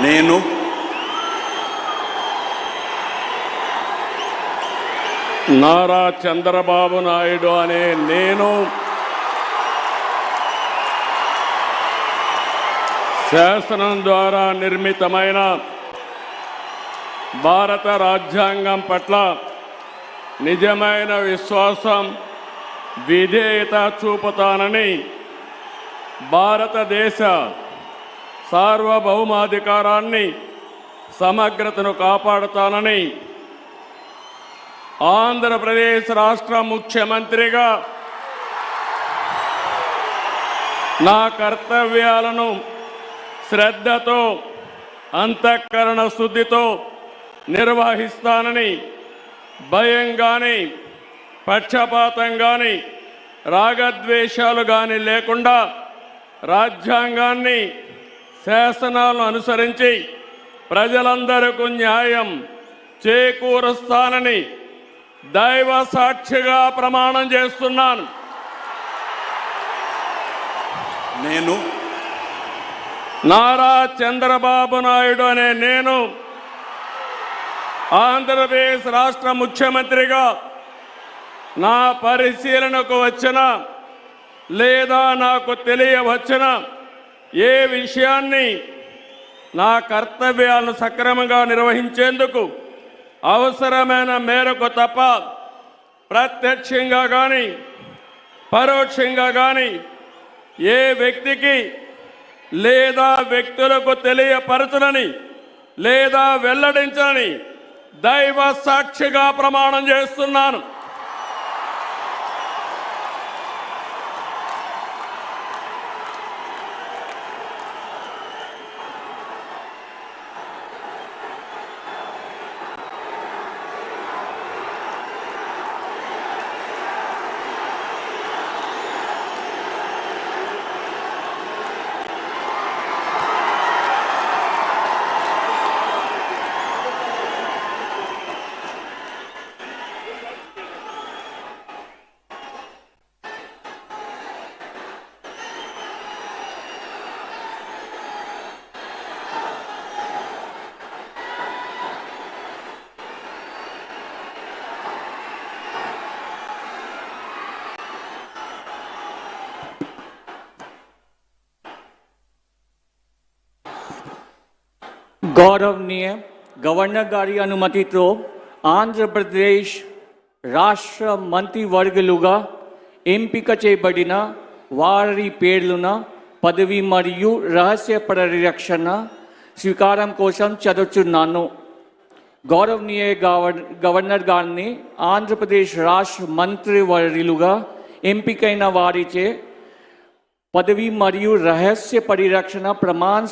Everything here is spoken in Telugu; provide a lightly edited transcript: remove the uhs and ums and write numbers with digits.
నేను నారా చంద్రబాబు నాయుడు అనే నేను శాసనం ద్వారా నిర్మితమైన భారత రాజ్యాంగం పట్ల నిజమైన విశ్వాసం, విధేయత చూపుతానని, భారతదేశ సార్వభౌమాధికారాన్ని, సమగ్రతను కాపాడుతానని ఆంధ్రప్రదేశ్ రాష్ట్ర ముఖ్యమంత్రిగా నా కర్తవ్యాలను శ్రద్ధతో, అంతఃకరణ శుద్ధితో నిర్వహిస్తానని, భయం కానీ, పక్షపాతం కానీ, రాగద్వేషాలు కానీ లేకుండా రాజ్యాంగాన్ని, శాసనాలను అనుసరించి ప్రజలందరికీ న్యాయం చేకూరుస్తానని దైవ సాక్షిగా ప్రమాణం చేస్తున్నాను. నేను నారా చంద్రబాబు నాయుడు అనే నేను ఆంధ్రప్రదేశ్ రాష్ట్ర ముఖ్యమంత్రిగా నా పరిశీలనకు వచ్చిన లేదా నాకు తెలియవచ్చిన ఏ విషయాన్ని నా కర్తవ్యాలను సక్రమంగా నిర్వహించేందుకు అవసరమైన మేరకు తప్ప ప్రత్యక్షంగా కానీ పరోక్షంగా కానీ ఏ వ్యక్తికి లేదా వ్యక్తులకు తెలియపరచనని లేదా వెల్లడించని దైవ సాక్షిగా ప్రమాణం చేస్తున్నాను. गौरवनीय गवर्नर गारी अनुमति तो आंध्र प्रदेश राष्ट्र मंत्रिवर्गलुगा ఎంపిక చేయబడిన వారి పేర్లున పదవి మరియు రహస్య పరిరక్షణ స్వీకారం కోసం చదువుతున్నాను. గౌరవనీయ గవర్నర్ గారిని ఆంధ్రప్రదేశ్ రాష్ట్ర మంత్రివర్యులుగా ఎంపికైన వారిచే పదవి మరియు రహస్య పరిరక్షణ ప్రమాణ